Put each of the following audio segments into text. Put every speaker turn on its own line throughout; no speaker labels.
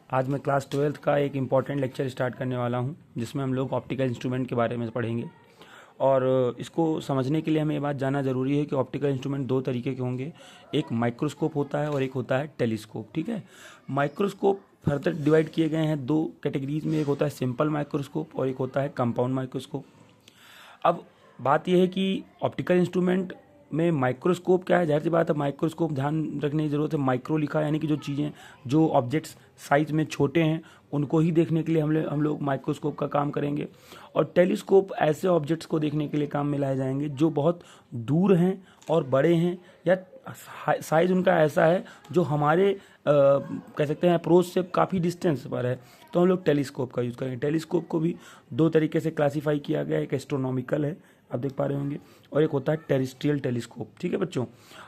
आज मैं class 12th का एक इम्पॉर्टेंट लेक्चर स्टार्ट करने वाला हूं, जिसमें हम लोग ऑप्टिकल इंस्ट्रूमेंट के बारे में पढ़ेंगे। और इसको समझने के लिए हमें ये बात जानना ज़रूरी है कि ऑप्टिकल इंस्ट्रूमेंट दो तरीके के होंगे। एक माइक्रोस्कोप होता है और एक होता है टेलीस्कोप। ठीक है, माइक्रोस्कोप फर्दर डिवाइड किए गए हैं दो कैटेगरीज में। एक होता है सिंपल माइक्रोस्कोप और एक होता है कंपाउंड माइक्रोस्कोप। अब बात यह है कि ऑप्टिकल इंस्ट्रूमेंट में माइक्रोस्कोप क्या है, जाहिर सी बात है माइक्रोस्कोप ध्यान रखने की ज़रूरत है। माइक्रो लिखा है यानी कि जो चीज़ें, जो ऑब्जेक्ट्स साइज में छोटे हैं उनको ही देखने के लिए हम लोग माइक्रोस्कोप का काम करेंगे। और टेलीस्कोप ऐसे ऑब्जेक्ट्स को देखने के लिए काम में लाए जाएंगे जो बहुत दूर हैं और बड़े हैं, या साइज उनका ऐसा है जो हमारे कह सकते हैं अप्रोच से काफ़ी डिस्टेंस पर है, तो हम लोग टेलीस्कोप का यूज़ करेंगे। टेलीस्कोप को भी दो तरीके से क्लासीफाई किया गया है। एक एस्ट्रोनॉमिकल है, आप देख पा रहे होंगे, और एक होता है टेरेस्ट्रियल टेलीस्कोप। ठीक है बच्चों,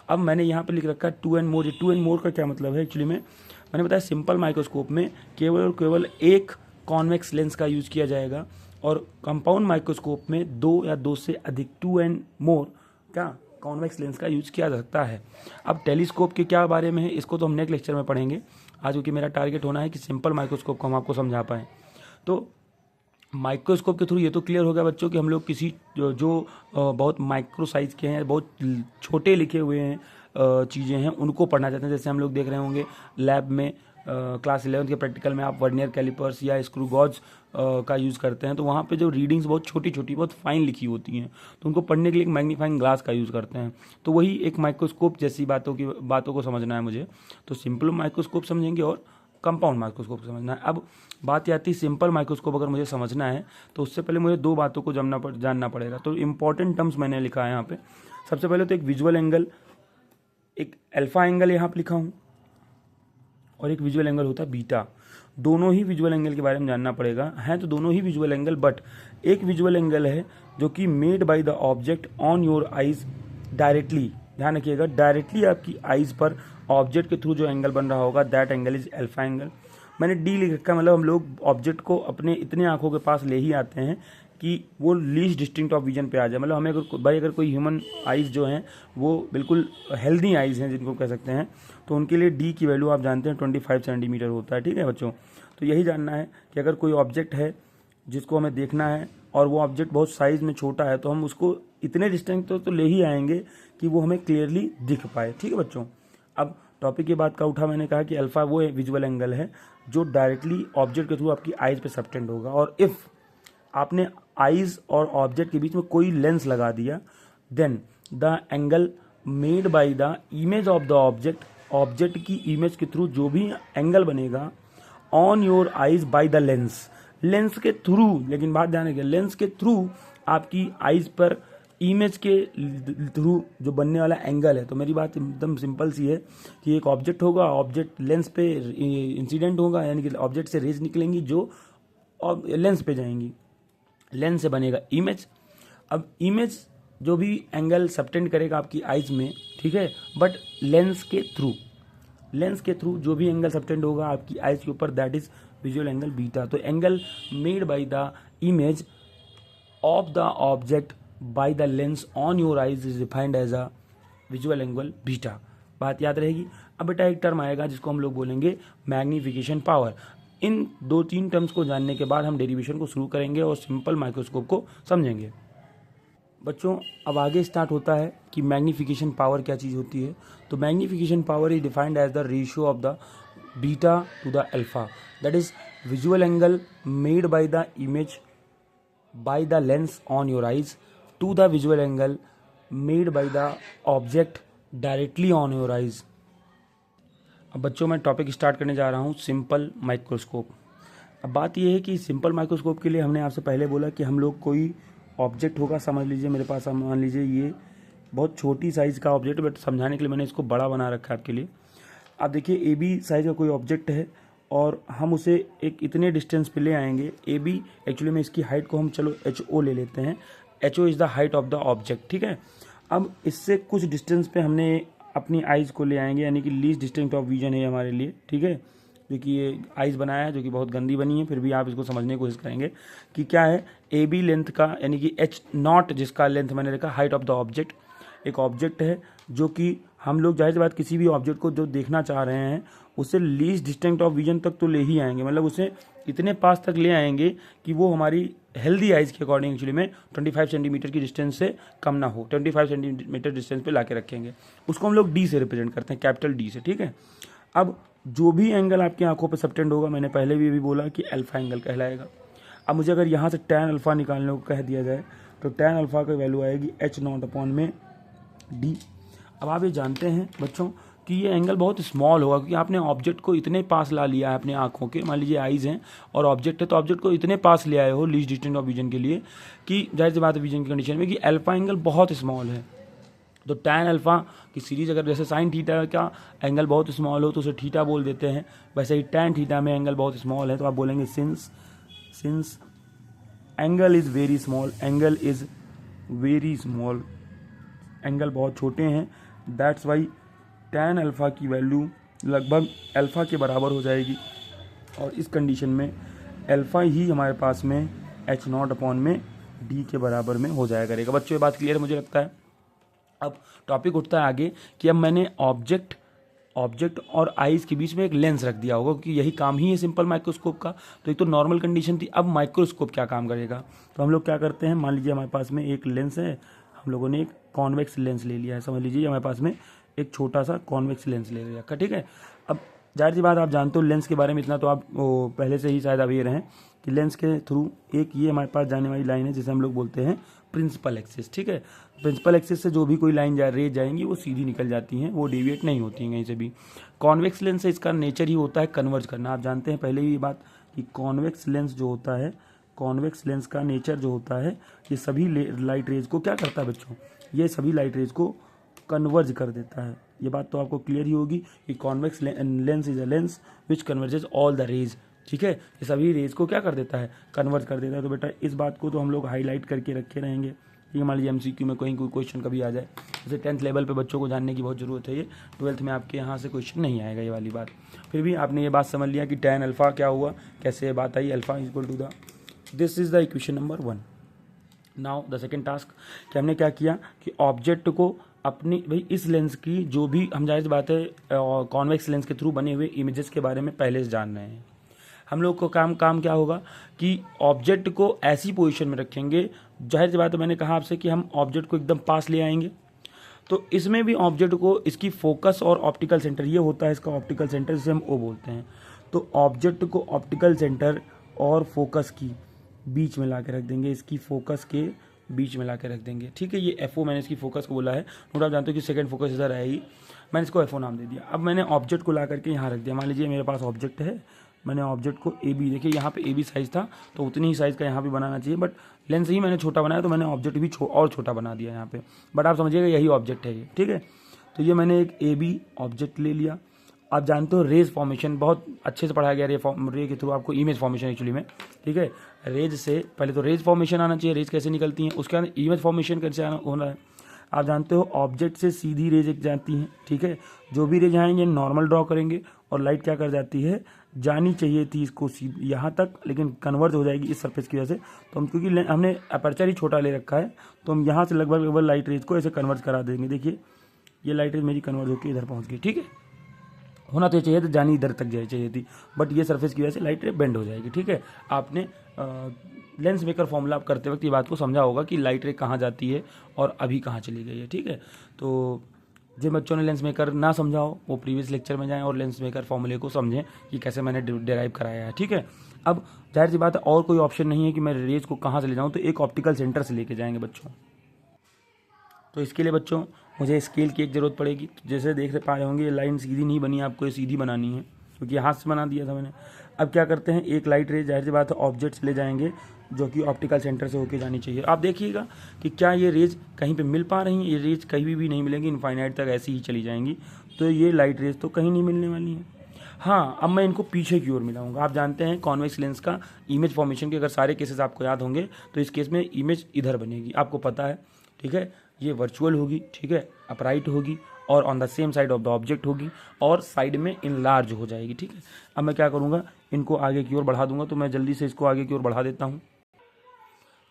अब मैंने यहाँ पे लिख रखा है 2 and more। ये 2 and more का क्या मतलब है? एक्चुअली में मैंने बताया सिंपल माइक्रोस्कोप में केवल और केवल एक कॉन्वेक्स लेंस का यूज़ किया जाएगा, और कंपाउंड माइक्रोस्कोप में दो या दो से अधिक 2 and more क्या कॉन्वेक्स लेंस का यूज़ किया जा सकता है। अब टेलीस्कोप के क्या बारे में है इसको तो हम नेक्स्ट लेक्चर में पढ़ेंगे। आज क्योंकि मेरा टारगेट होना है कि सिंपल माइक्रोस्कोप को हम आपको समझा पाएँ। तो माइक्रोस्कोप के थ्रू ये तो क्लियर हो गया बच्चों कि हम लोग किसी जो बहुत माइक्रो साइज के हैं, बहुत छोटे लिखे हुए हैं चीज़ें हैं, उनको पढ़ना चाहते हैं। जैसे हम लोग देख रहे होंगे लैब में क्लास 11 के प्रैक्टिकल में आप वर्नियर कैलिपर्स या स्क्रू गॉज का यूज़ करते हैं, तो वहाँ पे जो रीडिंग्स बहुत छोटी छोटी बहुत फाइन लिखी होती हैं, तो उनको पढ़ने के लिए एक मैग्नीफाइंग ग्लास का यूज़ करते हैं। तो वही एक माइक्रोस्कोप जैसी बातों को समझना है मुझे। तो सिंपल माइक्रोस्कोप समझेंगे और कंपाउंड माइक्रोस्कोप समझना है। अब बात आती है सिंपल माइक्रोस्कोप अगर मुझे समझना है तो उससे पहले मुझे दो बातों को जानना पड़ेगा। तो इंपॉर्टेंट टर्म्स मैंने लिखा है यहाँ पे। सबसे पहले तो एक विजुअल एंगल, एक अल्फा एंगल यहाँ पे लिखा हूँ, और एक विजुअल एंगल होता है बीटा। दोनों ही विजुअल एंगल के बारे में जानना पड़ेगा। हैं तो दोनों ही विजुअल एंगल, बट एक विजुअल एंगल है जो कि made by the object on your eyes directly. ध्यान रखिएगा, डायरेक्टली आपकी आइज पर ऑब्जेक्ट के थ्रू जो एंगल बन रहा होगा, that angle is alpha angle. मैंने डी लिख रखा, मतलब हम लोग ऑब्जेक्ट को अपने इतने आंखों के पास ले ही आते हैं कि वो लीस्ट डिस्टिंक्ट ऑफ विजन पे आ जाए। मतलब हमें अगर कोई ह्यूमन आइज जो हैं वो बिल्कुल हेल्दी आइज हैं जिनको कह सकते हैं, तो उनके लिए डी की वैल्यू आप जानते हैं 25 सेंटीमीटर होता है। ठीक है बच्चों, तो यही जानना है कि अगर कोई ऑब्जेक्ट है जिसको हमें देखना है और वो ऑब्जेक्ट बहुत साइज में छोटा है, तो हम उसको इतने डिस्टेंस तो ले ही आएंगे कि वो हमें क्लियरली दिख पाए। ठीक है बच्चों, अब टॉपिक की बात का उठा, मैंने कहा कि अल्फा वो विजुअल एंगल है जो डायरेक्टली ऑब्जेक्ट के थ्रू आपकी आइज पे सबटेंड होगा। और इफ़ आपने आइज और ऑब्जेक्ट के बीच में कोई लेंस लगा दिया, then the angle made by the image of the object की इमेज के थ्रू जो भी एंगल बनेगा on your eyes by the lens के थ्रू। लेकिन बात ध्यान रखिए, लेंस के थ्रू आपकी आइज पर इमेज के थ्रू जो बनने वाला एंगल है। तो मेरी बात एकदम सिंपल सी है कि एक ऑब्जेक्ट होगा, ऑब्जेक्ट लेंस पे इंसिडेंट होगा, यानी कि ऑब्जेक्ट से रेज निकलेंगी जो लेंस पे जाएंगी, लेंस से बनेगा इमेज। अब इमेज जो भी एंगल सबटेंड करेगा आपकी आइज में, ठीक है, बट लेंस के थ्रू जो भी एंगल सबटेंड होगा आपकी आइज के ऊपर, that is visual angle beta. तो angle made by the image of the object by the lens on your eyes is defined as a visual angle beta. बात याद रहेगी। अब बेटा एक टर्म आएगा जिसको हम लोग बोलेंगे मैग्नीफिकेशन पावर। इन 2-3 टर्म्स को जानने के बाद हम डेरिवेशन को शुरू करेंगे और सिंपल माइक्रोस्कोप को समझेंगे। बच्चों अब आगे स्टार्ट होता है कि मैग्नीफिकेशन पावर क्या चीज़ होती है। तो magnification power is defined as the ratio of the beta to the alpha, that is visual angle made by the image by the lens on your eyes to the visual angle made by the object directly on your eyes. अब बच्चों मैं topic start करने जा रहा हूँ simple microscope. अब बात यह है कि सिंपल माइक्रोस्कोप के लिए हमने आपसे पहले बोला कि हम लोग कोई ऑब्जेक्ट होगा, समझ लीजिए मेरे पास, मान लीजिए ये बहुत छोटी साइज़ का ऑब्जेक्ट, बट समझाने के लिए मैंने इसको बड़ा बना रखा है आपके लिए। आप देखिए ए बी साइज़ का कोई ऑब्जेक्ट है और हम उसे एक इतने डिस्टेंस पे ले आएंगे। ए बी एक्चुअली में इसकी हाइट को हम चलो एच ओ ले लेते हैं। H O is the height of the object. ठीक है, अब इससे कुछ डिस्टेंस पे हमने अपनी आइज़ को ले आएंगे, यानी कि लीस्ट डिस्टेंस ऑफ विजन है हमारे लिए। ठीक है, क्योंकि ये आइज़ बनाया है जो कि बहुत गंदी बनी है, फिर भी आप इसको समझने की कोशिश करेंगे कि क्या है ए बी लेंथ का, यानी कि एच नॉट जिसका लेंथ मैंने रखा हाइट ऑफ द ऑब्जेक्ट। एक ऑब्जेक्ट है जो कि हम लोग जाहिर सी बात किसी भी ऑब्जेक्ट को जो देखना चाह रहे हैं उसे लीस्ट डिस्टेंट ऑफ विजन तक तो ले ही आएंगे, मतलब उसे इतने पास तक ले आएंगे कि वो हमारी हेल्दी आइज़ के अकॉर्डिंग एक्चुअली में 25 सेंटीमीटर की डिस्टेंस से कम ना हो, 25 सेंटीमीटर डिस्टेंस पे ला के रखेंगे। उसको हम लोग डी से रिप्रेजेंट करते हैं, कैपिटल डी से, ठीक है। अब जो भी एंगल आपकी आंखों पे सबटेंड होगा, मैंने पहले भी बोला कि अल्फा एंगल कहलाएगा। अब मुझे अगर यहाँ से tan अल्फा निकालने को कह दिया जाए तो tan अल्फा की वैल्यू आएगी h0 अपॉन में d। अब आप ये जानते हैं बच्चों कि ये एंगल बहुत स्मॉल होगा, क्योंकि आपने ऑब्जेक्ट को इतने पास ला लिया है अपने आंखों के, मान लीजिए आइज़ हैं और ऑब्जेक्ट है, तो ऑब्जेक्ट को इतने पास ले आए हो लीस्ट डिस्टेंस ऑफ विजन के लिए कि जाहिर सी बात है विजन की कंडीशन में कि अल्फा एंगल बहुत स्मॉल है। तो tan अल्फा की सीरीज अगर जैसे साइन थीटा का एंगल बहुत स्मॉल हो तो उसे थीटा बोल देते हैं, वैसे ही tan थीटा में एंगल बहुत स्मॉल है तो आप बोलेंगे since angle is very small, angle is very small, angle बहुत छोटे हैं, दैट्स वाई tan अल्फा की वैल्यू लगभग अल्फा के बराबर हो जाएगी। और इस कंडीशन में अल्फा ही हमारे पास में h0 अपॉन में d के बराबर में हो जाया करेगा। बच्चों ये बात क्लियर मुझे लगता है। अब टॉपिक उठता है आगे कि अब मैंने ऑब्जेक्ट और आइज़ के बीच में एक लेंस रख दिया होगा, क्योंकि यही काम ही है सिंपल माइक्रोस्कोप का। तो एक तो नॉर्मल कंडीशन थी, अब माइक्रोस्कोप क्या काम करेगा। तो हम लोग क्या करते हैं, मान लीजिए हमारे पास में एक लेंस है, हम लोगों ने एक कॉन्वेक्स लेंस ले लिया है, समझ लीजिए हमारे पास में एक छोटा सा कॉन्वेक्स लेंस ले लिया, ठीक है। अब जाहिर सी बात आप जानते हो लेंस के बारे में इतना तो आप पहले से ही शायद अवेयर हैं कि लेंस के थ्रू एक ये हमारे पास जाने वाली लाइन है जिसे हम लोग बोलते हैं प्रिंसिपल एक्सिस, ठीक है। प्रिंसिपल एक्सिस से जो भी कोई लाइन रेज जाएंगी वो सीधी निकल जाती हैं, वो डेविएट नहीं होती हैं कहीं से भी। कॉन्वेक्स लेंस से इसका नेचर ही होता है कन्वर्ज करना। आप जानते हैं पहले ही ये बात कि कॉन्वेक्स लेंस जो होता है, कॉन्वेक्स लेंस का नेचर जो होता है, ये सभी लाइट रेज को क्या करता है बच्चों, ये सभी लाइट रेज को कन्वर्ज कर देता है। ये बात तो आपको क्लियर ही होगी कि convex lens is a lens which converges all the rays, ठीक है। ये सभी रेज को क्या कर देता है, कन्वर्ज कर देता है। तो बेटा इस बात को तो हम लोग हाईलाइट करके रखे रहेंगे। ये मान लीजिए एमसीक्यू में कोई क्वेश्चन कभी आ जाए, जैसे 10th लेवल पे बच्चों को जानने की बहुत ज़रूरत है, ये 12th में आपके यहाँ से क्वेश्चन नहीं आएगा ये वाली बात। फिर भी आपने ये बात समझ लिया कि tan अल्फा क्या हुआ, कैसे ये बात आई, alpha equal to the, this is the equation number 1। Now the second task कि हमने क्या किया कि ऑब्जेक्ट को अपनी भाई इस लेंस की जो भी हम जाहिर बात है कॉन्वेक्स लेंस के थ्रू बने हुए इमेजेस के बारे में पहले से जान रहे हैं। हम लोग को काम क्या होगा कि ऑब्जेक्ट को ऐसी पोजीशन में रखेंगे, जाहिर सी बात है मैंने कहा आपसे कि हम ऑब्जेक्ट को एकदम पास ले आएंगे, तो इसमें भी ऑब्जेक्ट को इसकी फोकस और ऑप्टिकल सेंटर, ये होता है इसका ऑप्टिकल सेंटर जिसे हम ओ बोलते हैं। तो ऑब्जेक्ट को ऑप्टिकल सेंटर और फोकस की बीच में ला के रख देंगे, इसकी फोकस के बीच में ला के रख देंगे, ठीक है। ये एफओ मैंने इसकी फोकस को बोला है, नोट आप जानते हो कि सेकंड फोकस इधर आएगी, मैंने इसको एफओ नाम दे दिया। अब मैंने ऑब्जेक्ट को ला करके यहाँ रख दिया, मान लीजिए मेरे पास ऑब्जेक्ट है, मैंने ऑब्जेक्ट को ए बी, देखिए यहाँ पे ए बी साइज़ था तो उतनी ही साइज़ का यहाँ भी बनाना चाहिए, बट लेंस ही मैंने छोटा बनाया तो मैंने ऑब्जेक्ट भी और छोटा बना दिया यहाँ पे, बट आप समझिएगा यही ऑब्जेक्ट है ये, ठीक है। तो ये मैंने एक ए बी ऑब्जेक्ट ले लिया। आप जानते हो रेज फॉर्मेशन बहुत अच्छे से पढ़ाया गया रे के थ्रू आपको इमेज फॉर्मेशन एक्चुअली में, ठीक है। रेज से पहले तो रेज फॉर्मेशन आना चाहिए, रेज कैसे निकलती हैं, उसके बाद इमेज फॉर्मेशन कैसे होना है। आप जानते हो ऑब्जेक्ट से सीधी रेज जाती हैं, ठीक है। जो भी रेज आएंगे नॉर्मल ड्रॉ करेंगे और लाइट क्या कर जाती है, जानी चाहिए थी इसको यहाँ तक, लेकिन कन्वर्ज हो जाएगी इस सरफेस की वजह से। तो हम क्योंकि हमने अपर्चर ही छोटा ले रखा है तो हम यहाँ से लगभग लाइट रेज को ऐसे कन्वर्ज करा देंगे। देखिए ये लाइट रेज मेरी कन्वर्ज होकर इधर पहुँच गई, ठीक है। होना तो चाहिए तो जानी इधर तक जाए चाहिए थी, बट ये सरफेस की वजह से लाइट रे बेंड हो जाएगी, ठीक है। आपने लेंस मेकर फॉर्मूला करते वक्त ये बात को समझा होगा कि लाइट रे कहाँ जाती है और अभी कहाँ चली गई है, ठीक है। तो जिन बच्चों ने लेंस मेकर ना समझा हो वो प्रीवियस लेक्चर में जाएं और लेंस मेकर फॉर्मूले को समझें कि कैसे मैंने डिराइव कराया है, ठीक है। अब जाहिर सी बात है और कोई ऑप्शन नहीं है कि मैं रेज को कहाँ से ले जाऊँ, तो एक ऑप्टिकल सेंटर से लेके जाएंगे बच्चों। तो इसके लिए बच्चों मुझे स्केल की एक ज़रूरत पड़ेगी। जैसे देख पा रहे होंगे ये लाइन सीधी नहीं बनी, आपको ये सीधी बनानी है क्योंकि हाथ से बना दिया था मैंने। अब क्या करते हैं, एक लाइट रे जाहिर सी बात है ऑब्जेक्ट से ले जाएंगे जो कि ऑप्टिकल सेंटर से होके जानी चाहिए। आप देखिएगा कि क्या ये रेज कहीं पे मिल पा रही हैं, ये रेज कहीं भी नहीं मिलेंगी, इनफाइनाइट तक ऐसी ही चली जाएंगी। तो ये लाइट रेज तो कहीं नहीं मिलने वाली है। हाँ, अब मैं इनको पीछे की ओर मिलाऊंगा। आप जानते हैं कॉन्वेक्स लेंस का इमेज फॉर्मेशन के अगर सारे केसेस आपको याद होंगे तो इस केस में इमेज इधर बनेगी, आपको पता है, ठीक है। ये वर्चुअल होगी, ठीक है, अपराइट होगी और on the same side of the object होगी और साइड में इनलार्ज हो जाएगी, ठीक है। अब मैं क्या करूँगा, इनको आगे की ओर बढ़ा दूंगा। तो मैं जल्दी से इसको आगे की ओर बढ़ा देता हूँ।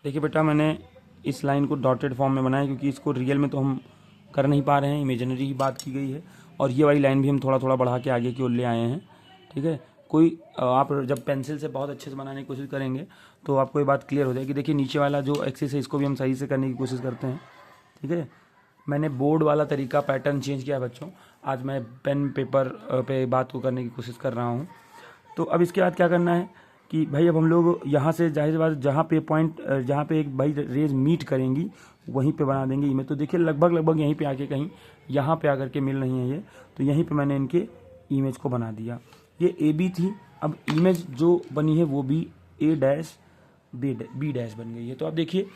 देखिए बेटा मैंने इस लाइन को डॉटेड फॉर्म में बनाया क्योंकि इसको रियल में तो हम कर नहीं पा रहे हैं, इमेजिनरी ही बात की गई है। और ये वाली लाइन भी हम थोड़ा थोड़ा बढ़ा के आगे की ओर ले आए हैं। ठीक है, कोई आप जब पेंसिल से बहुत अच्छे से बनाने की कोशिश करेंगे तो आपको ये बात क्लियर हो जाएगी। देखिए नीचे वाला जो एक्सिस है इसको भी हम सही से करने की कोशिश करते हैं। ठीक है, मैंने बोर्ड वाला तरीका पैटर्न चेंज किया है बच्चों, आज मैं पेन पेपर पे बात को करने की कोशिश कर रहा हूँ। तो अब इसके बाद क्या करना है कि भाई अब हम लोग यहाँ से जाहिर सी बात जहाँ पे पॉइंट जहाँ पे एक भाई रेज मीट करेंगी वहीं पे बना देंगे इमेज। तो देखिए लगभग यहीं पे आके कहीं यहाँ पे आकर के मिल रही है ये, तो यहीं पे मैंने इनके इमेज को बना दिया। ये ए बी थी, अब इमेज जो बनी है वो भी A डैश B डैश बन गई है। तो अब देखिए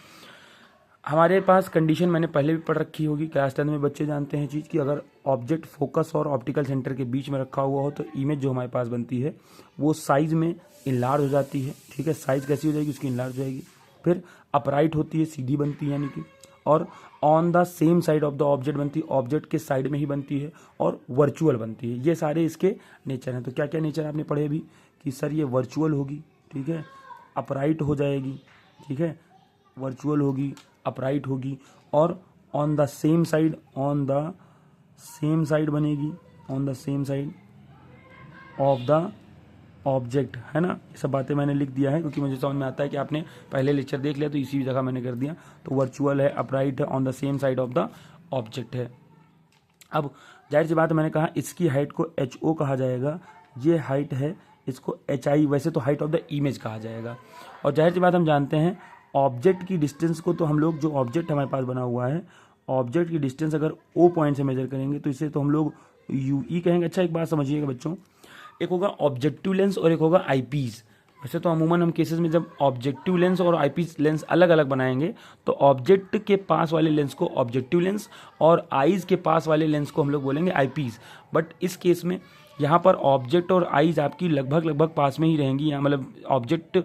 हमारे पास कंडीशन मैंने पहले भी पढ़ रखी होगी, क्लास 10 में बच्चे जानते हैं चीज़ कि अगर ऑब्जेक्ट फोकस और ऑप्टिकल सेंटर के बीच में रखा हुआ हो तो इमेज जो हमारे पास बनती है वो साइज़ में इनलार्ज हो जाती है। ठीक है, साइज़ कैसी हो जाएगी उसकी इनलार्ज हो जाएगी। फिर अपराइट होती है, सीधी बनती है यानी कि, और on the same side of the object बनती है, ऑब्जेक्ट के साइड में ही बनती है, और वर्चुअल बनती है। ये सारे इसके नेचर हैं। तो क्या क्या नेचर आपने पढ़े अभी कि सर ये वर्चुअल होगी, ठीक है, अपराइट हो जाएगी, ठीक है, वर्चुअल होगी, अपराइट होगी, और ऑन द सेम साइड बनेगी, on the same side of the object, है ना। ये सब बातें मैंने लिख दिया है क्योंकि मुझे समझ में आता है कि आपने पहले लेक्चर देख लिया तो इसी जगह मैंने कर दिया। तो वर्चुअल है, अपराइट है, on the same side of the object है। अब जाहिर सी बात है मैंने कहा इसकी हाइट को HO कहा जाएगा, ये हाइट है इसको HI, वैसे तो हाइट ऑफ द इमेज कहा जाएगा। और जाहिर सी बात हम जानते हैं ऑब्जेक्ट की डिस्टेंस को, तो हम लोग जो ऑब्जेक्ट हमारे पास बना हुआ है ऑब्जेक्ट की डिस्टेंस अगर O पॉइंट से मेजर करेंगे तो इसे तो हम लोग UE कहेंगे। अच्छा एक बात समझिएगा बच्चों, एक होगा ऑब्जेक्टिव लेंस और एक होगा आईपीस। वैसे तो अमूमन हम केसेस में जब ऑब्जेक्टिव लेंस और आईपीस लेंस अलग अलग बनाएंगे तो ऑब्जेक्ट के पास वाले लेंस को ऑब्जेक्टिव लेंस और आईज के पास वाले लेंस को हम लोग बोलेंगे आईपीस। बट इस केस में यहाँ पर ऑब्जेक्ट और आईज आपकी लगभग पास में ही रहेंगी। यहाँ मतलब ऑब्जेक्ट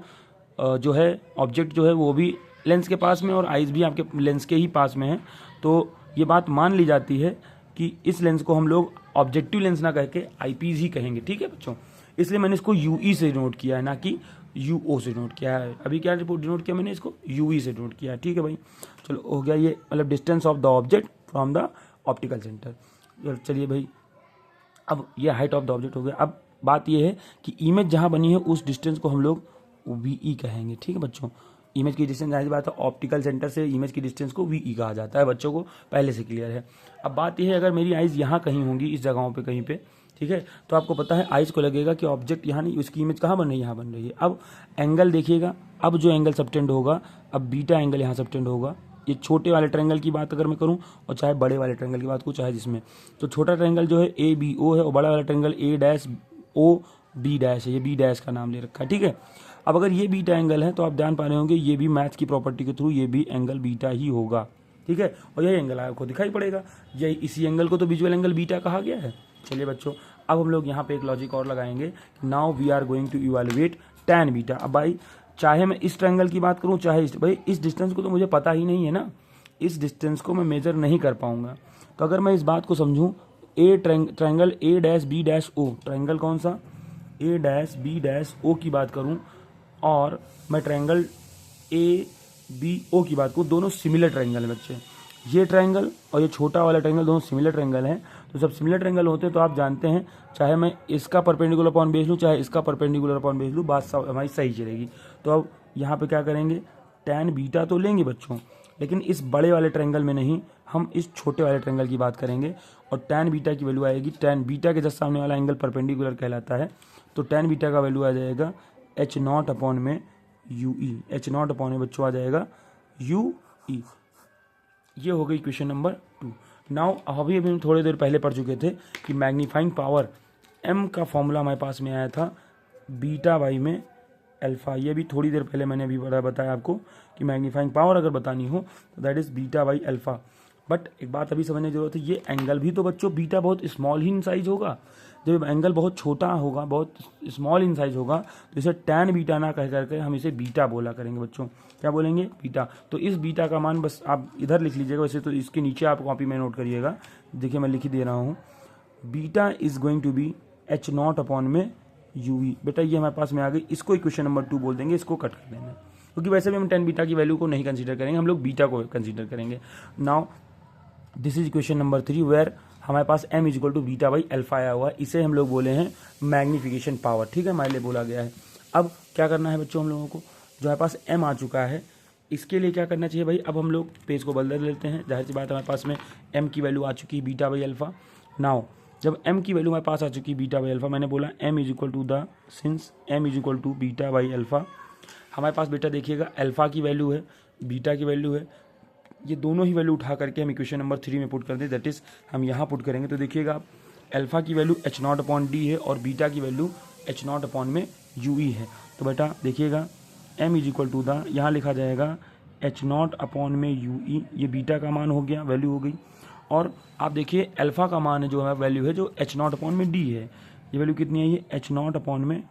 जो है वो भी लेंस के पास में और आईज भी आपके लेंस के ही पास में है। तो ये बात मान ली जाती है कि इस लेंस को हम लोग ऑब्जेक्टिव लेंस ना कह के आईपीस ही कहेंगे। ठीक है बच्चों, इसलिए मैंने इसको यूई से नोट किया है ना कि यूओ से नोट किया है। अभी क्या रिपोर्ट नोट किया मैंने, इसको यूई से नोट किया है। ठीक है भाई, चलो हो गया ये, मतलब distance of the object from the optical centre. चलिए भाई, अब ये हाइट ऑफ द ऑब्जेक्ट हो गया। अब बात ये है कि इमेज जहाँ बनी है उस डिस्टेंस को हम लोग वीई कहेंगे। ठीक है बच्चों, इमेज की डिस्टेंस जाहिर बात है ऑप्टिकल सेंटर से इमेज की डिस्टेंस को वीई कहा जाता है, बच्चों को पहले से क्लियर है। अब बात यह है अगर मेरी आइज़ यहाँ कहीं होंगी इस जगहों पे कहीं पे, ठीक है, तो आपको पता है आइज़ को लगेगा कि ऑब्जेक्ट यहाँ नहीं, उसकी इमेज कहाँ बन रही है, यहाँ बन रही है। अब एंगल देखिएगा, अब जो एंगल सबटेंड होगा, अब बीटा एंगल यहाँ सबटेंड होगा। ये छोटे वाले ट्रायंगल की बात अगर मैं करूँ और चाहे बड़े वाले ट्रायंगल की बात करूँ, चाहे जिसमें, तो छोटा ट्रायंगल जो है ABO है और बड़ा वाला ट्रायंगल A'OB' है। ये B' का नाम ले रखा है। ठीक है, अब अगर ये बीटा एंगल है तो आप ध्यान पा रहे होंगे ये भी मैथ्स की प्रॉपर्टी के थ्रू ये भी एंगल बीटा ही होगा। ठीक है, और यही एंगल आपको दिखाई पड़ेगा, यही इसी एंगल को तो विजुअल एंगल बीटा कहा गया है। चलिए बच्चों, अब हम लोग यहाँ पे एक लॉजिक और लगाएंगे, now we are going to evaluate tan beta. अब भाई चाहे मैं इस ट्रायंगल की बात करूँ चाहे भाई इस डिस्टेंस को तो मुझे पता ही नहीं है ना, इस डिस्टेंस को मैं मेजर नहीं कर पाऊंगा। तो अगर मैं इस बात को समझूँ, ट्रायंगल A'(B'(O), ट्रायंगल कौन सा A'(B'(O) की बात करूँ और मैं ट्रायंगल ABO की बात करूँ, दोनों सिमिलर ट्रायंगल है बच्चे। ये ट्रायंगल और ये छोटा वाला ट्रायंगल दोनों सिमिलर ट्रायंगल हैं। तो जब सिमिलर ट्रायंगल होते हैं तो आप जानते हैं चाहे मैं इसका परपेंडिकुलर अपॉन बेस लूँ चाहे इसका परपेंडिकुलर अपॉन बेस लूँ, बात हमारी सही चलेगी। तो अब यहाँ पे क्या करेंगे, tan बीटा तो लेंगे बच्चों, लेकिन इस बड़े वाले ट्रायंगल में नहीं, हम इस छोटे वाले ट्रायंगल की बात करेंगे और tan बीटा की वैल्यू आएगी, tan बीटा के जस्ट सामने वाला एंगल परपेंडिकुलर कहलाता है। तो tan बीटा का वैल्यू आ जाएगा H0 अपॉन में UE, H0 अपॉन में बच्चों आ जाएगा UE। ये हो गई क्वेश्चन नंबर 2। नाउ अभी हम थोड़ी देर पहले पढ़ चुके थे कि मैग्नीफाइंग पावर M का फॉर्मूला हमारे पास में आया था बीटा बाई में अल्फा। ये भी थोड़ी देर पहले मैंने अभी बताया आपको कि मैग्नीफाइंग पावर अगर बतानी हो तो that is beta by alpha. But एक बात अभी समझने की जरूरत है, ये एंगल भी तो बच्चों बीटा बहुत स्मॉल ही इन साइज होगा। जब एंगल बहुत छोटा होगा, बहुत स्मॉल इन साइज होगा, तो इसे tan बीटा ना कह करके हम इसे बीटा बोला करेंगे बच्चों। क्या बोलेंगे, बीटा। तो इस बीटा का मान बस आप इधर लिख लीजिएगा, वैसे तो इसके नीचे आप कॉपी में नोट करिएगा। देखिए मैं लिख ही दे रहा हूँ, beta is going to be H0 upon में UE। बेटा ये हमारे पास में आ गई, इसको क्वेश्चन नंबर 2 बोल देंगे, इसको कट कर देंगे क्योंकि वैसे भी हम tan बीटा की वैल्यू को नहीं कंसीडर करेंगे, हम लोग बीटा को कंसीडर करेंगे। Now this is question number 3 where हमारे पास m is equal to beta by alpha आया हुआ है, इसे हम लोग बोले हैं मैग्नीफिकेशन पावर, ठीक है, हमारे लिए बोला गया है। अब क्या करना है बच्चों हम लोगों को, जो हमारे पास m आ चुका है इसके लिए क्या करना चाहिए भाई, अब हम लोग पेज को बदल लेते हैं, जाहिर सी बात हमारे पास में m की वैल्यू आ चुकी है बीटा बाई अल्फा। नाउ जब m की वैल्यू हमारे पास आ चुकी है बीटा बाई अल्फा, मैंने बोला m is equal to the since m is equal to beta by alpha, हमारे पास बेटा देखिएगा अल्फा की वैल्यू है, बीटा की वैल्यू है, ये दोनों ही वैल्यू उठा करके हम इक्वेशन नंबर 3 में पुट कर दें, दैट इज हम यहाँ पुट करेंगे। तो देखिएगा आप अल्फा की value H not upon D है और बीटा की वैल्यू एच नॉट अपॉन में यू ई है। तो बेटा देखिएगा m is equal to the, यहाँ लिखा जाएगा एच नॉट अपॉन में यू ई, ये बीटा का मान हो गया, वैल्यू हो गई, और आप देखिए अल्फा का मान जो है वैल्यू है जो एच नॉट अपॉन में डी है, ये वैल्यू कितनी है, ये एच नॉट अपॉन में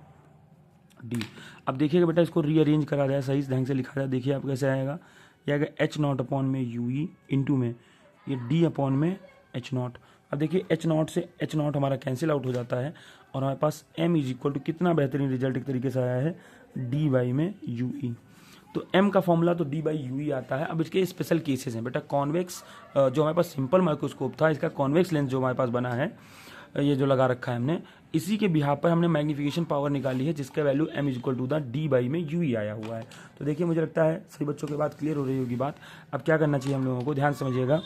डी। अब देखिएगा बेटा इसको रीअरेंज करा जाए, सही ढंग से लिखा जाए, देखिए आप कैसे आएगा, ये आएगा एच नॉट अपॉन में यू ई इंटू में ये डी अपॉन में एच नॉट। अब देखिए एच नॉट से एच नॉट हमारा कैंसिल आउट हो जाता है और हमारे पास m इज इक्वल टू कितना बेहतरीन रिजल्ट एक तरीके से आया है, डी बाई में यू ई। तो m का फॉर्मूला तो डी बाई यू ई आता है। अब इसके स्पेशल केसेस हैं बेटा, कॉन्वेक्स जो हमारे पास सिंपल माइक्रोस्कोप था, इसका कॉन्वेक्स लेंस जो हमारे पास बना है, ये जो लगा रखा है हमने, इसी के बिहार पर हमने मैग्नीफिकेशन पावर निकाली है जिसका value m is equal to the D by में यू ई आया हुआ है। तो देखिए मुझे लगता है सभी बच्चों के बात क्लियर हो रही होगी बात। अब क्या करना चाहिए हम लोगों को, ध्यान समझिएगा,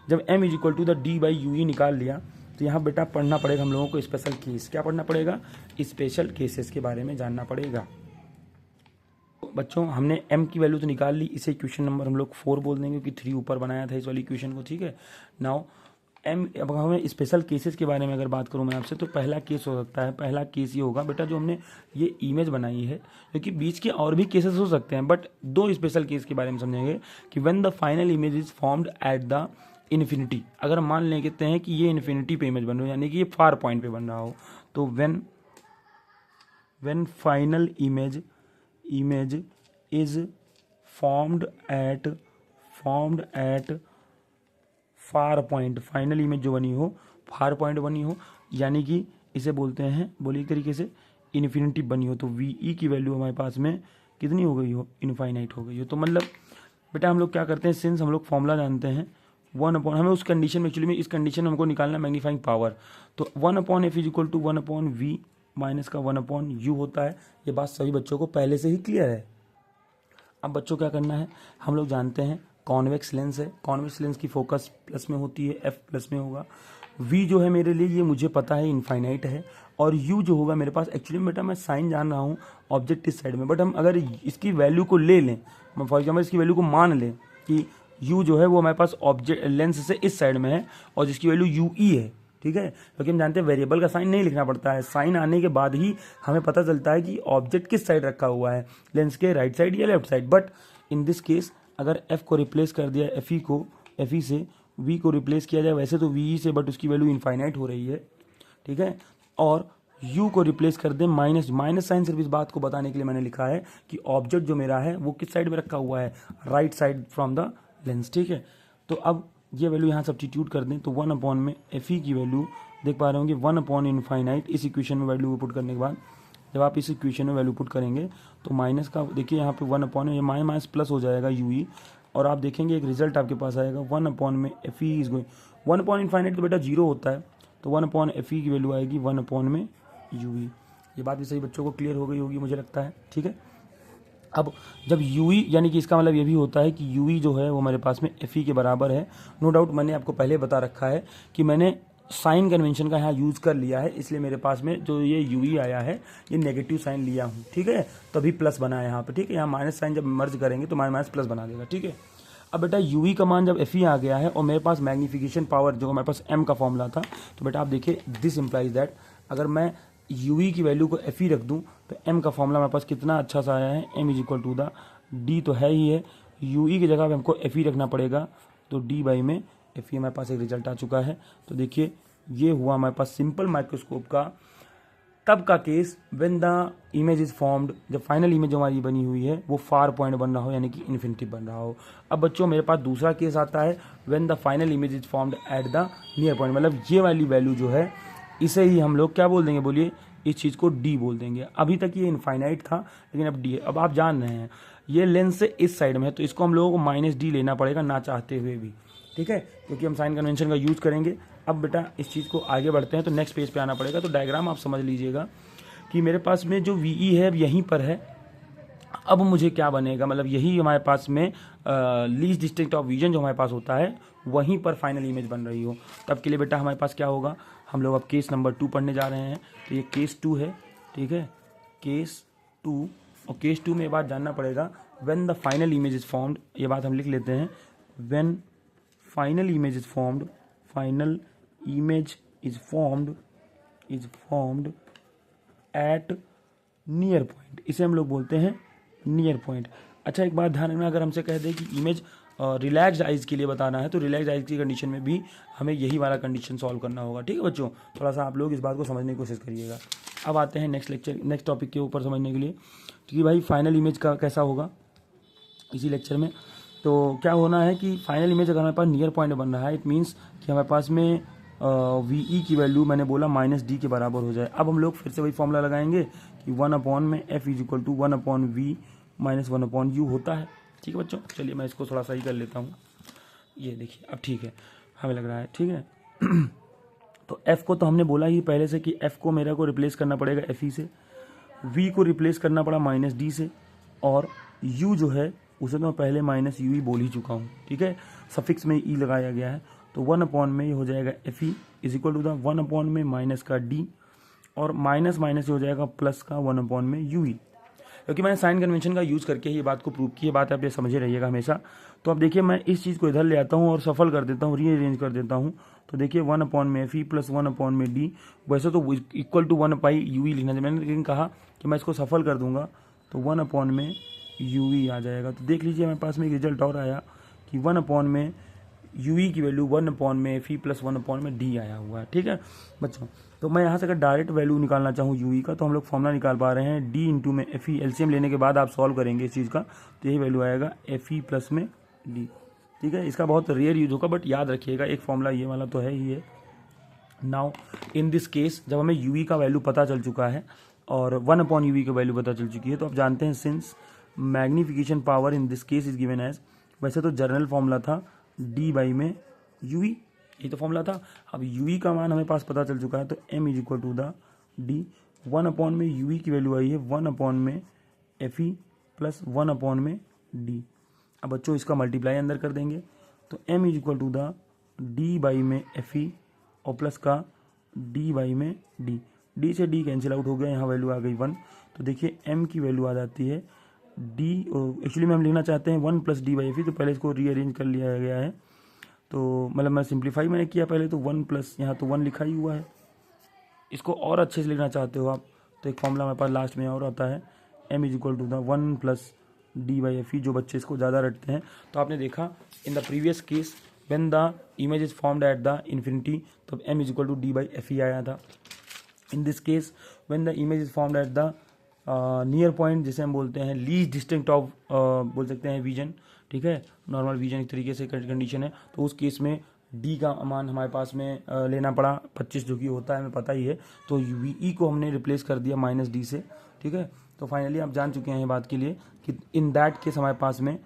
जब m is equal to the D by U E निकाल लिया तो यहाँ बेटा पढ़ना पड़ेगा हम लोगों को स्पेशल केस। क्या पढ़ना पड़ेगा, स्पेशल केसेस के बारे में जानना पड़ेगा। बच्चों हमने m की वैल्यू तो निकाल ली, इसे इक्वेशन नंबर हम लोग 4 बोल देंगे क्योंकि 3 ऊपर बनाया था इस वाली इक्वेशन को, ठीक है। नाउ अब हमें स्पेशल केसेस के बारे में अगर बात करूं मैं आपसे, तो पहला केस हो सकता है, पहला केस ये होगा बेटा, जो हमने ये इमेज बनाई है, क्योंकि बीच के और भी केसेस हो सकते हैं, बट 2 स्पेशल केस के बारे में समझेंगे कि when the final image is formed at the infinity. अगर मान लें कहते हैं कि ये इन्फिनिटी पे इमेज बन रहा हो, यानी कि ये फार पॉइंट पे बन रहा हो, तो when final image is formed at far point, final image जो बनी हो फार पॉइंट बनी हो, यानी कि इसे बोलते हैं, बोलिए एक तरीके से इन्फिनिटी बनी हो, तो वी ई की वैल्यू हमारे पास में कितनी हो गई हो, इनफाइनाइट हो गई हो। तो मतलब बेटा हम लोग क्या करते हैं, सिंस हम लोग फॉर्मूला जानते हैं 1 अपॉन, हमें उस कंडीशन में एक्चुअली में इस कंडीशन में हमको निकालना मैग्नीफाइंग पावर, तो 1 upon F is equal to 1 upon V minus का 1 अपॉन यू होता है। ये बात सभी बच्चों को पहले से ही क्लियर है। अब बच्चों क्या करना है, हम लोग जानते हैं कॉन्वेक्स लेंस है, कॉन्वेक्स लेंस की फोकस प्लस में होती है, एफ प्लस में होगा, वी जो है मेरे लिए ये मुझे पता है इनफाइनाइट है, और यू जो होगा मेरे पास, एक्चुअली बेटा मैं साइन जान रहा हूँ ऑब्जेक्ट इस साइड में, बट हम अगर इसकी वैल्यू को ले लें, फॉर एग्जाम्पल इसकी वैल्यू को मान लें कि यू जो है वो हमारे पास ऑब्जेक्ट लेंस से इस साइड में है और जिसकी वैल्यू यू ई है, ठीक है, क्योंकि हम जानते हैं वेरिएबल का साइन नहीं लिखना पड़ता है, साइन आने के बाद ही हमें पता चलता है कि ऑब्जेक्ट किस साइड रखा हुआ है, लेंस के राइट साइड या left side. But in this case अगर f को रिप्लेस कर दिया एफ ई से v को रिप्लेस किया जाए, वैसे तो वी से, बट उसकी वैल्यू इनफाइनाइट हो रही है, ठीक है, और u को रिप्लेस कर दें माइनस साइन, सिर्फ इस बात को बताने के लिए मैंने लिखा है कि ऑब्जेक्ट जो मेरा है वो किस साइड में रखा हुआ है, right side from the lens, ठीक है। तो अब ये वैल्यू यहाँ सब्स्टिट्यूट कर दें तो 1 अपॉन में एफ ई की वैल्यू देख पा रहे होंगे 1 अपॉन इनफाइनाइट, इस इक्वेशन में वैल्यू पुट करने के बाद जब आप इस इक्वेशन में वैल्यू पुट करेंगे तो माइनस का देखिए यहाँ पे 1 अपॉन में ये माइनस प्लस हो जाएगा यू ई, और आप देखेंगे एक रिजल्ट आपके पास आएगा 1 अपॉन में F E is going 1 upon infinite तो बेटा 0 होता है, तो 1 अपॉन एफ ई की वैल्यू आएगी 1 अपॉन में यू ई। ये बात भी सही बच्चों को क्लियर हो गई होगी मुझे लगता है, ठीक है। अब जब यू ई, यानी कि इसका मतलब ये भी होता है कि यू ई जो है वो हमारे पास में एफ ई के बराबर है। नो डाउट मैंने आपको पहले बता रखा है कि मैंने साइन कन्वेंशन का यहाँ यूज़ कर लिया है, इसलिए मेरे पास में जो ये यू ई आया है ये नेगेटिव साइन लिया हूँ, ठीक है, तभी प्लस बना है यहाँ पे, ठीक है। यहाँ माइनस साइन जब मर्ज करेंगे तो माइनस प्लस बना देगा, ठीक है। अब बेटा यू ई का मान जब एफ ई आ गया है और मेरे पास मैग्नीफिकेशन पावर जो हमारे पास एम का फॉर्मूला था, तो बेटा आप देखिए दिस इम्प्लाइज दैट अगर मैं यू ई की वैल्यू को एफ ई रख दूँ तो एम का फॉर्मूला हमारे पास कितना अच्छा सा आया है, M is equal to the D तो है ही है, यू ई की जगह पे हमको एफ ई रखना पड़ेगा, तो डी बाई में एफ ई हमारे पास एक रिजल्ट आ चुका है। तो देखिए ये हुआ हमारे पास सिंपल माइक्रोस्कोप का तब का case when the image is formed, जब फाइनल इमेज हमारी बनी हुई है वो फार पॉइंट बन रहा हो, यानी कि इन्फिनिटी बन रहा हो। अब बच्चों मेरे पास दूसरा केस आता है when the final image is formed at the near point, मतलब ये वाली वैल्यू जो है इसे ही हम लोग क्या बोल देंगे, बोलिए इस चीज़ को डी बोल देंगे। अभी तक ये इनफाइनाइट था लेकिन अब डी है। अब आप जान रहे हैं ये लेंस से इस साइड में है तो इसको हम लोगों को माइनस डी लेना पड़ेगा ना चाहते हुए भी, ठीक है, क्योंकि हम साइन कन्वेंशन का यूज़ करेंगे। अब बेटा इस चीज़ को आगे बढ़ते हैं, तो नेक्स्ट पेज पे आना पड़ेगा। तो डायग्राम आप समझ लीजिएगा कि मेरे पास में जो वी है अब यहीं पर है। अब मुझे क्या बनेगा, मतलब यही हमारे पास में लीस्ट डिस्टिंक्ट ऑफ विजन जो हमारे पास होता है वहीं पर फाइनल इमेज बन रही हो। तब के लिए बेटा हमारे पास क्या होगा, हम लोग अब केस नंबर 2 पढ़ने जा रहे हैं। तो ये केस 2 है, ठीक है, केस 2। और केस 2 में ये बात जानना पड़ेगा, when the final image is formed, ये बात हम लिख लेते हैं, when final image is formed, final image is formed eight near point, इसे हम लोग बोलते हैं नियर पॉइंट। अच्छा एक बात ध्यान रखना, अगर हमसे कह दें कि इमेज रिलैक्स्ड आइज के लिए बताना है तो रिलैक्स्ड आइज की कंडीशन में भी हमें यही वाला कंडीशन सॉल्व करना होगा। ठीक है बच्चों, थोड़ा सा आप लोग इस बात को समझने की कोशिश करिएगा। अब आते हैं नेक्स्ट टॉपिक के ऊपर समझने के लिए कि भाई फाइनल इमेज का कैसा होगा इसी लेक्चर में। तो क्या होना है कि फाइनल इमेज अगर हमारे पास नियर पॉइंट बन रहा है, इट मीन्स कि हमारे पास में वी ई की वैल्यू मैंने बोला -d के बराबर हो जाए। अब हम लोग फिर से वही फॉर्मूला लगाएंगे कि 1 में f is equal to 1/v minus 1/u होता है। ठीक है बच्चों, चलिए मैं इसको थोड़ा सही कर लेता हूँ। ये देखिए अब ठीक है, हमें लग रहा है ठीक है। तो f को तो हमने बोला ही पहले से कि f को मेरे को रिप्लेस करना पड़ेगा fe से, v को रिप्लेस करना पड़ा -d से, और u जो है उसे तो मैं पहले -u ही बोल ही चुका हूँ। ठीक है, सफिक्स में e लगाया गया है। तो 1 में ये हो जाएगा fe is equal to the 1 में माइनस का d, और माइनस माइनस हो जाएगा प्लस का 1 में ue। क्योंकि मैंने साइन कन्वेंशन का यूज़ करके ही बात को प्रूव की है, बात आप ये समझे रहिएगा हमेशा। तो अब देखिए मैं इस चीज़ को इधर ले आता हूँ और सफल कर देता हूँ, रीअरेंज कर देता हूँ। तो देखिए 1 में fe प्लस 1 में d, वैसे तो इक्वल टू 1/ue लिखना चाहिए, मैंने लेकिन कहा कि मैं इसको सफल कर दूंगा तो 1 में ue आ जाएगा। तो देख लीजिए मेरे पास में एक रिजल्ट और आया कि 1 में ue की वैल्यू 1 में fe प्लस 1 में d आया हुआ है। ठीक है बच्चों, तो मैं यहाँ से अगर डायरेक्ट वैल्यू निकालना चाहूँ ue का, तो हम लोग फॉर्मूला निकाल पा रहे हैं d इंटू में fe, एलसीएम लेने के बाद आप सॉल्व करेंगे इस चीज़ का, तो यही वैल्यू आएगा fe प्लस में d। ठीक है, इसका बहुत रेयर यूज होगा, बट याद रखिएगा एक फॉर्मूला ये वाला तो है ही है। नाउ इन दिस केस जब हमें ue का वैल्यू पता चल चुका है और 1/ue की वैल्यू पता चल चुकी है, तो आप जानते हैं since magnification power in this case is given as, वैसे तो जनरल फॉर्मूला था d बाई में ue, ये तो फॉर्मूला था। अब ue का मान हमें पास पता चल चुका है, तो m is equal to the d। 1 में ue की वैल्यू आई है 1 में fe प्लस 1 में d। अब बच्चों इसका मल्टीप्लाई अंदर कर देंगे, तो m is equal to the d by में fe और प्लस का d बाई में d। d से d कैंसिल आउट हो गया, यहाँ वैल्यू आ गई 1। तो देखिए m की वैल्यू आ जाती है d, एक्चुअली में हम लिखना चाहते हैं 1 प्लस d बाई fe, तो पहले इसको रीअरेंज कर लिया गया है। तो मतलब मैं सिंप्लीफाई मैंने किया पहले, तो 1 प्लस यहाँ तो 1 लिखा ही हुआ है। इसको और अच्छे से लिखना चाहते हो आप तो एक फॉर्मूला हमारे पास लास्ट में और आता है, m is equal to the 1 plus d by fe। जो बच्चे इसको ज़्यादा रटते हैं, तो आपने देखा in the previous case when the image is formed at the infinity, तो m is equal to d by fe आया था। In this case when the image is formed at the near point, जिसे हम बोलते हैं least distinct of बोल सकते हैं विजन, ठीक है, नॉर्मल विजन एक तरीके से कंडीशन है, तो उस केस में d का मान हमारे पास में लेना पड़ा 25, जो कि होता है हमें पता ही है। तो ve को हमने रिप्लेस कर दिया -d से। ठीक है, तो फाइनली आप जान चुके हैं ये बात के लिए कि इन दैट केस हमारे पास में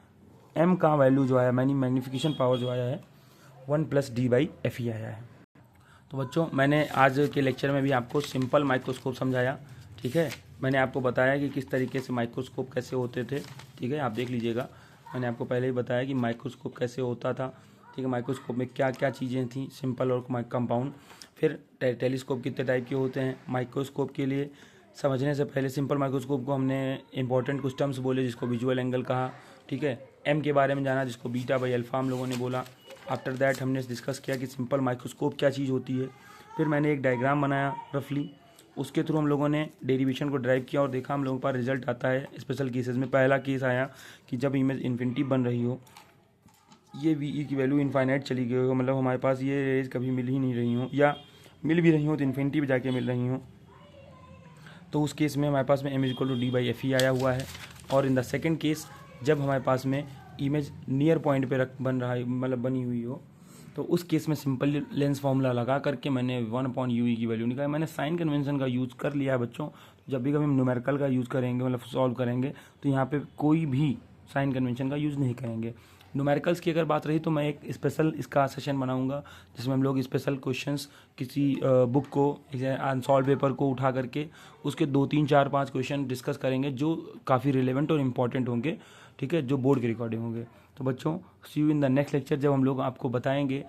m का वैल्यू जो आया, मैग्नीफिकेशन पावर जो आया है 1 प्लस d बाई fe आया है। तो बच्चों मैंने आज के लेक्चर में भी आपको सिंपल माइक्रोस्कोप समझाया। ठीक है, मैंने आपको बताया कि किस तरीके से माइक्रोस्कोप कैसे होते थे। ठीक है, आप देख लीजिएगा, मैंने आपको पहले ही बताया कि माइक्रोस्कोप कैसे होता था। ठीक है, माइक्रोस्कोप में क्या क्या चीज़ें थी, सिंपल और कंपाउंड। फिर टेलीस्कोप कितने टाइप के होते हैं। माइक्रोस्कोप के लिए समझने से पहले सिंपल माइक्रोस्कोप को हमने इंपॉर्टेंट कुछ टर्म्स बोले, जिसको विजुअल एंगल कहा। ठीक है, एम के बारे में जाना, जिसको बीटा बाई अल्फा हम लोगों ने बोला। आफ्टर दैट हमने डिस्कस किया कि सिंपल माइक्रोस्कोप क्या चीज़ होती है। फिर मैंने एक डायग्राम बनाया रफली, उसके थ्रू हम लोगों ने डेरिवेशन को ड्राइव किया और देखा हम लोगों के पास रिजल्ट आता है स्पेशल केसेस में। पहला केस आया कि जब इमेज इन्फिनिटी बन रही हो, ये वी की वैल्यू इनफाइनाइट चली गई हो, मतलब हमारे पास ये रेज कभी मिल ही नहीं रही हो, या मिल भी रही हो तो इन्फिनिटी पे जाके मिल रही हो, तो उस केस में हमारे पास में m is equal to d by fe आया हुआ है। और इन द सेकेंड केस जब हमारे पास में इमेज नियर पॉइंट पे बन रहा है, मतलब बनी हुई हो, तो उस केस में सिंपल लेंस फॉर्मूला लगा करके मैंने 1/ue की वैल्यू निकाली। मैंने साइन कन्वेंशन का यूज़ कर लिया है बच्चों। जब भी कभी हम न्यूमेरिकल का यूज़ करेंगे, मतलब सॉल्व करेंगे, तो यहाँ पे कोई भी साइन कन्वेंशन का यूज़ नहीं करेंगे। न्यूमेरिकल्स की अगर बात रही तो मैं एक स्पेशल इसका सेशन बनाऊंगा जिसमें हम लोग स्पेशल क्वेश्चंस किसी बुक को अनसॉल्व पेपर को उठा करके उसके 2 3 4 5 क्वेश्चन डिस्कस करेंगे जो काफ़ी रिलेवेंट और इम्पॉर्टेंट होंगे, ठीक है, जो बोर्ड के रिकॉर्डिंग होंगे। तो बच्चों, see you in the next lecture, जब हम लोग आपको बताएंगे,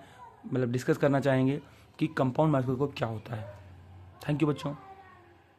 मतलब डिस्कस करना चाहेंगे कि कंपाउंड माइक्रोस्कोप क्या होता है। थैंक यू बच्चों।